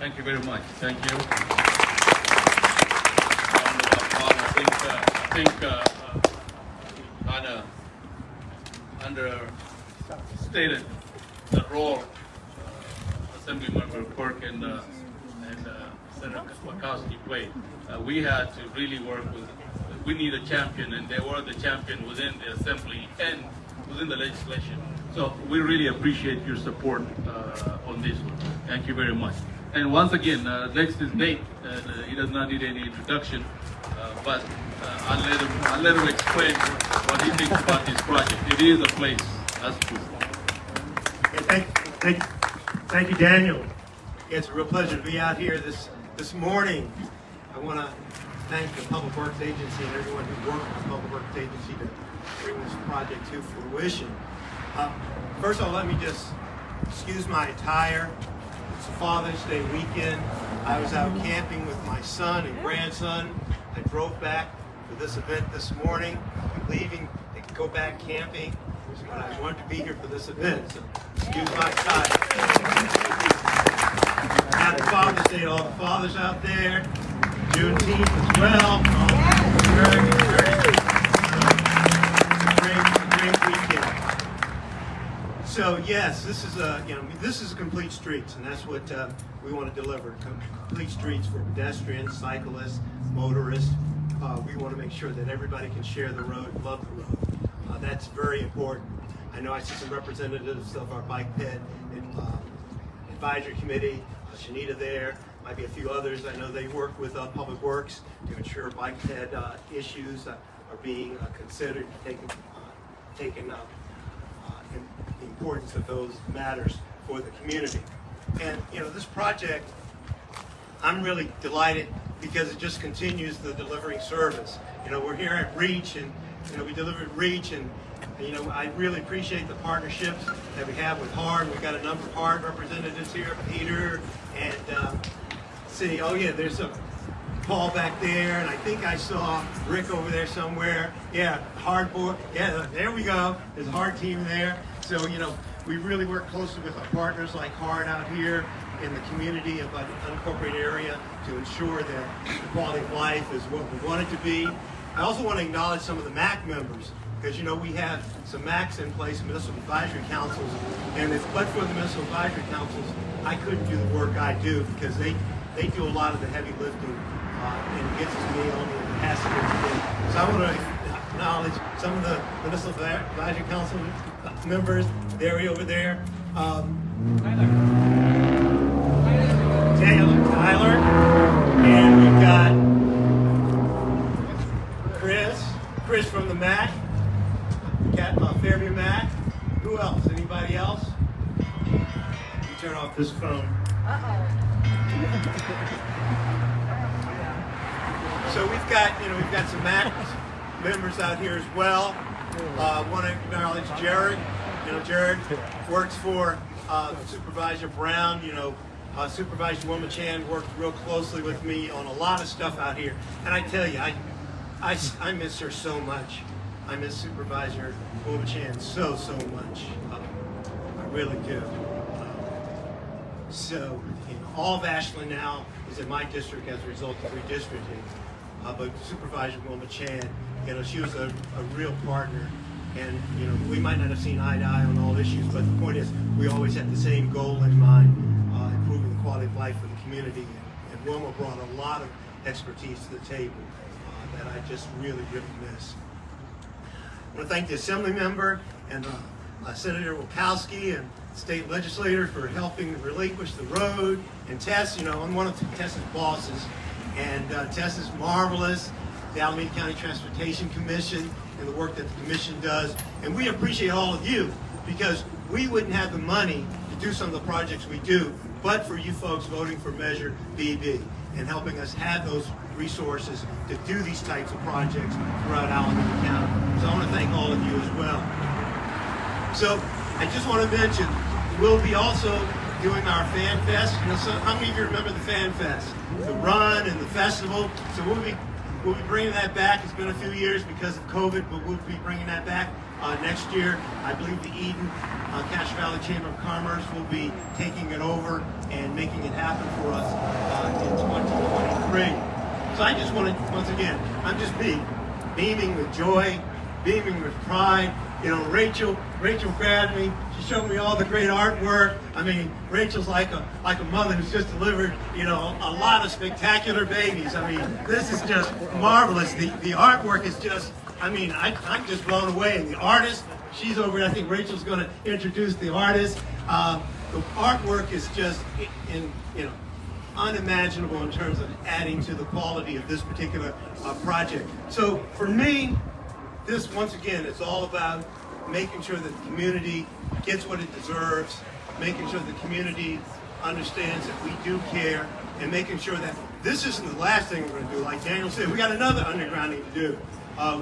Thank you very much. Thank you. Kind of understated the role Assemblymember Quirk and Senator Makowski played. We had to really work with. We need a champion, and they were the champion within the assembly and within the legislation. So we really appreciate your support on this one. Thank you very much. And once again, next is Nate. He does not need any introduction, but I'll let him explain what he thinks about this project. It is a place, that's true. Thank you, Daniel. It's a real pleasure to be out here this morning. I want to thank the Public Works Agency and everyone who worked with the Public Works Agency to bring this project to fruition. First of all, let me just excuse my attire. It's a Father's Day weekend. I was out camping with my son and grandson. I drove back for this event this morning. I'm leaving to go back camping, but I wanted to be here for this event, so excuse my attire. Happy Father's Day to all the fathers out there. Juneteenth as well. Great weekend. So yes, this is a complete streets, and that's what we want to deliver. Complete streets for pedestrians, cyclists, motorists. We want to make sure that everybody can share the road, love the road. That's very important. I know I see some representatives of our bike ped advisory committee. Shanita there, might be a few others. I know they work with Public Works to ensure bike ped issues are being considered, taken the importance of those matters for the community. And this project, I'm really delighted because it just continues the delivering service. We're here at Reach, and we delivered Reach, and I really appreciate the partnerships that we have with HARD. We've got a number of HARD representatives here, Peter, and there's a Paul back there, and I think I saw Rick over there somewhere. Yeah, HARD board. Yeah, there we go. There's a HARD team there. So, we really work closely with our partners like HARD out here in the community of the unincorporated area to ensure that the quality of life is what we want it to be. I also want to acknowledge some of the MAC members, because we have some MACs in place, municipal advisory councils, and but for the municipal advisory councils, I couldn't do the work I do, because they do a lot of the heavy lifting and gets to me only if it has to get to me. So I want to acknowledge some of the municipal advisory council members. There, over there. Tyler, and we've got Chris from the MAC, Fairview MAC. Who else? Anybody else? You turn off this phone. So we've got some MAC members out here as well. I want to acknowledge Jared. Jared works for Supervisor Brown. Supervisor Wilma-Chan worked real closely with me on a lot of stuff out here. And I tell you, I miss her so much. I miss Supervisor Wilma-Chan so much. I really do. All of Ashland now is in my district as a result of redistricting. But Supervisor Wilma-Chan, she was a real partner. And, we might not have seen eye to eye on all issues, but the point is we always had the same goal in mind, improving the quality of life for the community. And Wilma brought a lot of expertise to the table that I just really miss. I want to thank the Assembly member and Senator Wachowski and state legislator for helping relinquish the road. And Tess, I'm one of Tess's bosses. And Tess is marvelous. The Alameda County Transportation Commission and the work that the commission does. And we appreciate all of you, because we wouldn't have the money to do some of the projects we do, but for you folks voting for Measure BB and helping us have those resources to do these types of projects throughout Alameda County. So I want to thank all of you as well. So I just want to mention, we'll be also doing our Fan Fest. So how many of you remember the Fan Fest? The run and the festival. So we'll be bringing that back. It's been a few years because of COVID, but we'll be bringing that back next year. I believe the Eden Cache Valley Chamber of Commerce will be taking it over and making it happen. happen for us in 2023. So I just want to, once again, I'm just beaming with joy, beaming with pride. You know, Rachel grabbed me. She showed me all the great artwork. I mean, Rachel's like a mother who's just delivered, you know, a lot of spectacular babies. I mean, this is just marvelous. The artwork is just, I mean, I'm just blown away. And the artist, she's over here. I think Rachel's going to introduce the artist. The artwork is just, unimaginable in terms of adding to the quality of this particular project. So for me, this, once again, it's all about making sure that the community gets what it deserves, making sure the community understands that we do care, and making sure that this isn't the last thing we're going to do. Like Daniel said, we got another undergrounding to do.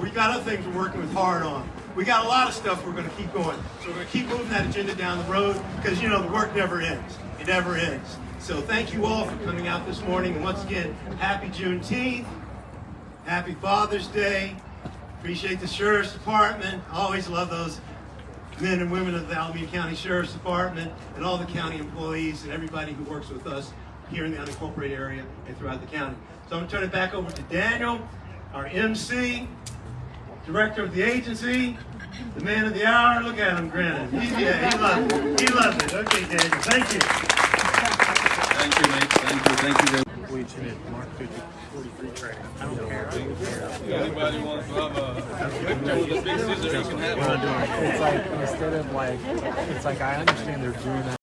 We got other things we're working with hard on. We got a lot of stuff we're going to keep going. So we're going to keep moving that agenda down the road because, you know, the work never ends. It never ends. So thank you all for coming out this morning. And once again, happy Juneteenth. Happy Father's Day. Appreciate the Sheriff's Department. I always love those men and women of the Alameda County Sheriff's Department and all the county employees and everybody who works with us here in the unincorporated area and throughout the county. So I'm going to turn it back over to Daniel, our MC, director of the agency, the man of the hour. Look at him grinning. He loves it. He loves it. Okay, Daniel. Thank you. Thank you, mate. Thank you. Mark 50, 43 track. I don't care. If anybody wants to have a picture with a big scissor, you can have one. It's like, instead of like, it's like I understand they're doing that.